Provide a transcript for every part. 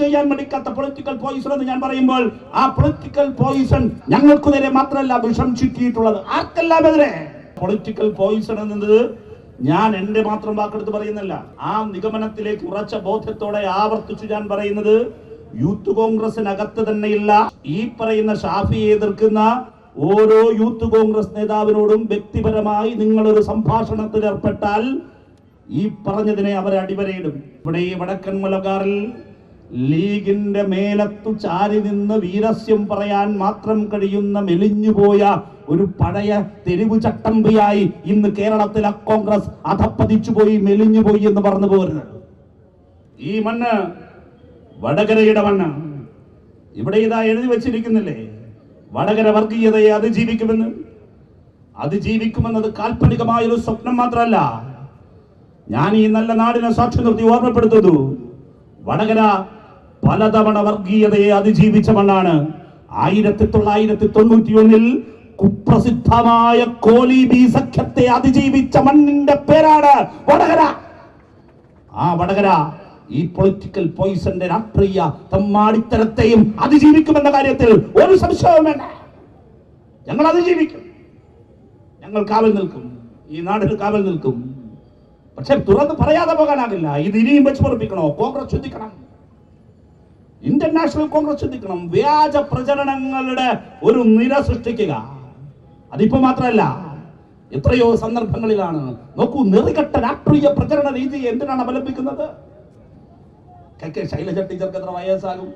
ചെയ്യാൻ മടിക്കാത്ത political Poisson എന്ന് ഞാൻ പറയുമ്പോൾ ആ പൊളിറ്റിക്കൽ പോയിസൺ ഞങ്ങൾക്ക് നേരെ മാത്രമല്ല വിഷം ചുറ്റിയിട്ടുള്ളത് ആർക്കെല്ലാം എതിരെ. പൊളിറ്റിക്കൽ പോയിസൺ എന്നത് ഞാൻ എന്റെ മാത്രം വാക്കെടുത്ത് പറയുന്നില്ല. ആ നിഗമനത്തിലേക്ക് ഉറച്ച ബോധ്യത്തോടെ ആവർത്തിച്ചു ഞാൻ പറയുന്നത് യൂത്ത് കോൺഗ്രസിനകത്ത് തന്നെയുള്ള ഈ പറയുന്ന ഷാഫിയെ എതിർക്കുന്ന ഓരോ യൂത്ത് കോൺഗ്രസ് നേതാവിനോടും വ്യക്തിപരമായി നിങ്ങളൊരു സംഭാഷണത്തിൽ ഏർപ്പെട്ടാൽ ഈ പറഞ്ഞതിനെ അവരെ അടിവരയിടും. ഇവിടെ ഈ വടക്കൻ മുലകാറിൽ ലീഗിന്റെ മേലത്തു ചാരി നിന്ന് വീരസ്യം പറയാൻ മാത്രം കഴിയുന്ന മെലിഞ്ഞുപോയ ഒരു പഴയ തെരുവ് ചട്ടമ്പിയായി ഇന്ന് കേരളത്തിലെ കോൺഗ്രസ് അധപ്പതിച്ചുപോയി മെലിഞ്ഞുപോയി എന്ന് പറഞ്ഞു പോരുന്നത്. ഈ മണ്ണ് വടകരയുടെ മണ്ണ്. ഇവിടെ ഇതാ എഴുതി വെച്ചിരിക്കുന്നില്ലേ, വടകര വർഗീയതയെ അതിജീവിക്കുമെന്നത് കാൽപ്പനികമായൊരു സ്വപ്നം മാത്രമല്ല. ഞാൻ ഈ നല്ല നാടിനെ സാക്ഷി നിർത്തി ഓർമ്മപ്പെടുത്തുന്നു, വടകര പലതവണ വർഗീയതയെ അതിജീവിച്ച മണ്ണാണ്. 1991 കുപ്രസിദ്ധമായ കോലീബി സഖ്യത്തെ അതിജീവിച്ച മണ്ണിന്റെ പേരാണ് വടകര. ആ വടകര ഈ പൊളിറ്റിക്കൽ പോയിസന്റെ രാഷ്ട്രീയ തമ്മാടിത്തരത്തെയും അതിജീവിക്കുമെന്ന കാര്യത്തിൽ ഒരു സംശയവും വേണ്ട. ഞങ്ങൾ അതിജീവിക്കും, ഞങ്ങൾ കാവൽ നിൽക്കും, ഈ നാടിന് കാവൽ നിൽക്കും. പക്ഷെ തുറന്ന് പറയാതെ പോകാനാകില്ല. ഇത് ഇനിയും വെച്ച് പൊറപ്പിക്കണോ? കോൺഗ്രസ് ചിന്തിക്കണം, ഇന്ത്യൻ നാഷണൽ കോൺഗ്രസ് ചിന്തിക്കണം. വ്യാജ പ്രചരണങ്ങളുടെ ഒരു നിര സൃഷ്ടിക്കുക. അതിപ്പോ മാത്രമല്ല, എത്രയോ സന്ദർഭങ്ങളിലാണ്. നോക്കൂ, നെറികെട്ട രാഷ്ട്രീയ പ്രചരണ രീതി എന്തിനാണ് അവലംബിക്കുന്നത്? കെ ശൈലജ ടീച്ചർക്ക് എത്ര വയസ്സാകും?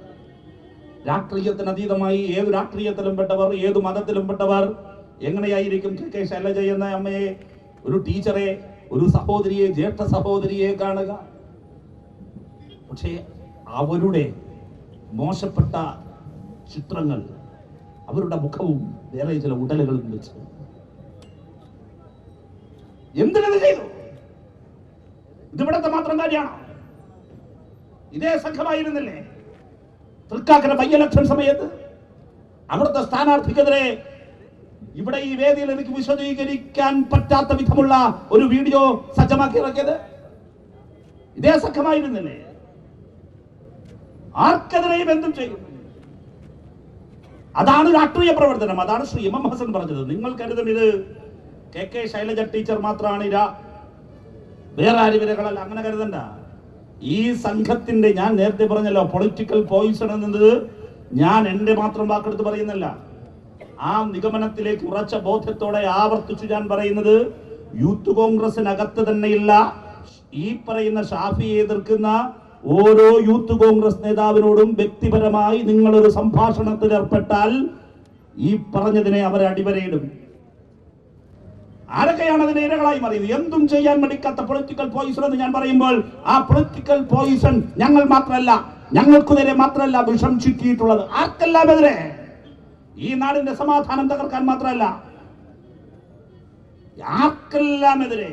രാഷ്ട്രീയത്തിന് അതീതമായി ഏത് രാഷ്ട്രീയത്തിലും പെട്ടവർ, ഏത് മതത്തിലും പെട്ടവർ എങ്ങനെയായിരിക്കും കെ ശൈലജ എന്ന അമ്മയെ, ഒരു ടീച്ചറെ, ഒരു സഹോദരിയെ, ജ്യേഷ്ഠ സഹോദരിയെ കാണുക? പക്ഷേ അവരുടെ മോശപ്പെട്ട ചിത്രങ്ങൾ, അവരുടെ മുഖവും വേറെ ചില ഉടലുകളും വെച്ച് എന്തിനത് ചെയ്തു? ഇതിവിടത്തെ മാത്രം കാര്യമാണോ? ഇതേ സംഘമായിരുന്നില്ലേ തൃക്കാക്കര ബൈ ഇലക്ഷൻ സമയത്ത് അവിടുത്തെ സ്ഥാനാർത്ഥിക്കെതിരെ ഇവിടെ ഈ വേദിയിൽ എനിക്ക് വിശദീകരിക്കാൻ പറ്റാത്ത വിധമുള്ള ഒരു വീഡിയോ സജ്ജമാക്കി ഇറക്കിയത്? ഇതേ സംഘമായിരുന്നില്ലേ? ആർക്കെതിരെയും എന്തും ചെയ്യും. അതാണ് രാഷ്ട്രീയ പ്രവർത്തനം. അതാണ് ശ്രീ എം ഹസൻ പറഞ്ഞത്. നിങ്ങൾ കരുതും ഇത് കെ ശൈലജ ടീച്ചർ മാത്രമാണ് വേറെ ആരും ഇരകളല്ല. അങ്ങനെ കരുതണ്ട. ഈ സംഘത്തിന്റെ, ഞാൻ നേരത്തെ പറഞ്ഞല്ലോ, പൊളിറ്റിക്കൽ പോയിസൺ എന്നത് ഞാൻ എന്റെ മാത്രം വാക്കെടുത്ത് പറയുന്നില്ല. ആ നിഗമനത്തിലേക്ക് ഉറച്ച ബോധ്യത്തോടെ ആവർത്തിച്ചു ഞാൻ പറയുന്നത് യൂത്ത് കോൺഗ്രസിനകത്ത് തന്നെയുള്ള ഈ പറയുന്ന ഷാഫിയെ എതിർക്കുന്ന ഓരോ യൂത്ത് കോൺഗ്രസ് നേതാവിനോടും വ്യക്തിപരമായി നിങ്ങളൊരു സംഭാഷണത്തിൽ ഏർപ്പെട്ടാൽ ഈ പറഞ്ഞതിനെ അവരെ അടിവരയിടും. ആരൊക്കെയാണ് അതിന്റെ ഇരകളായി മാറിയത്? എന്തും ചെയ്യാൻ മടിക്കാത്ത പൊളിറ്റിക്കൽ പോയിസൺ എന്ന് ഞാൻ പറയുമ്പോൾ ആ പൊളിറ്റിക്കൽ പോയിസൺ ഞങ്ങൾ മാത്രമല്ല, ഞങ്ങൾക്ക് നേരെ മാത്രമല്ല വിഷം ചുറ്റിയിട്ടുള്ളത് ആർക്കെല്ലാം എതിരെ. ഈ നാടിന്റെ സമാധാനം തകർക്കാൻ മാത്രമല്ല, ആർക്കെല്ലാം എതിരെ.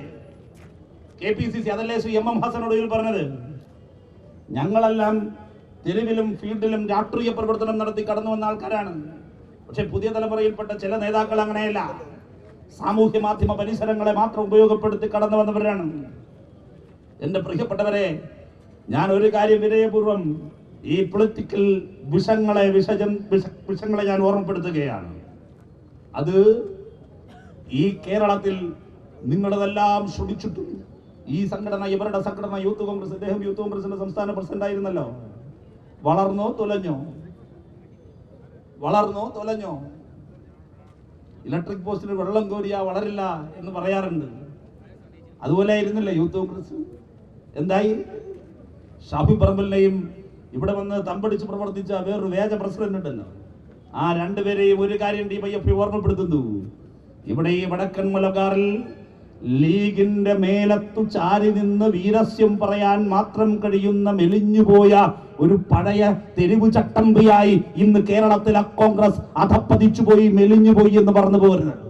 KPCC അതല്ലേ ശ്രീ എം ഹസനോട് പറഞ്ഞത്? ഞങ്ങളെല്ലാം തെരുവിലും ഫീൽഡിലും രാഷ്ട്രീയ പ്രവർത്തനം നടത്തി കടന്നു വന്ന ആൾക്കാരാണ്. പക്ഷെ പുതിയ തലമുറയിൽപ്പെട്ട ചില നേതാക്കൾ അങ്ങനെയല്ല. സാമൂഹ്യ മാധ്യമ പരിസരങ്ങളെ മാത്രം ഉപയോഗപ്പെടുത്തി കടന്നു വന്നവരാണ്. എന്റെ പ്രിയപ്പെട്ടവരെ, ഞാൻ ഒരു കാര്യം വിനയപൂർവ്വം ഈ പൊളിറ്റിക്കൽ വിഷങ്ങളെ ഞാൻ ഓർമ്മപ്പെടുത്തുകയാണ്. അത് ഈ കേരളത്തിൽ നിങ്ങളതെല്ലാം ശ്രമിച്ചിട്ടും ഈ സംഘടന, ഇവരുടെ സംഘടന യൂത്ത് കോൺഗ്രസ്, അദ്ദേഹം യൂത്ത് കോൺഗ്രസിന്റെ സംസ്ഥാന പ്രസിഡന്റ് ആയിരുന്നല്ലോ. വളർന്നോ തൊലഞ്ഞോ? ഇലക്ട്രിക് പോസ്റ്റിന് വെള്ളം കോരിയാ വളരില്ല എന്ന് പറയാറുണ്ട്. അതുപോലെ ആയിരുന്നില്ല യൂത്ത് കോൺഗ്രസ്. എന്തായി? ഷാഫി പറമ്പലിനെയും ഇവിടെ വന്ന് തമ്പടിച്ച് പ്രവർത്തിച്ച വേറൊരു വ്യാജ പ്രസിഡന്റ് ഉണ്ടല്ലോ, ആ രണ്ടുപേരെയും ഒരു കാര്യം DYFI ഓർമ്മപ്പെടുത്തുന്നു. ഇവിടെ ഈ വടക്കൻ മുലകാറിൽ ലീഗിന്റെ മേലത്തു ചാരി നിന്ന് വീരസ്യം പറയാൻ മാത്രം കഴിയുന്ന മെലിഞ്ഞുപോയ ഒരു പഴയ തെരുവ് ചട്ടമ്പിയായി ഇന്ന് കേരളത്തിലെ കോൺഗ്രസ് അധപ്പതിച്ചുപോയി മെലിഞ്ഞുപോയി എന്ന് പറഞ്ഞു പോരുന്നത്.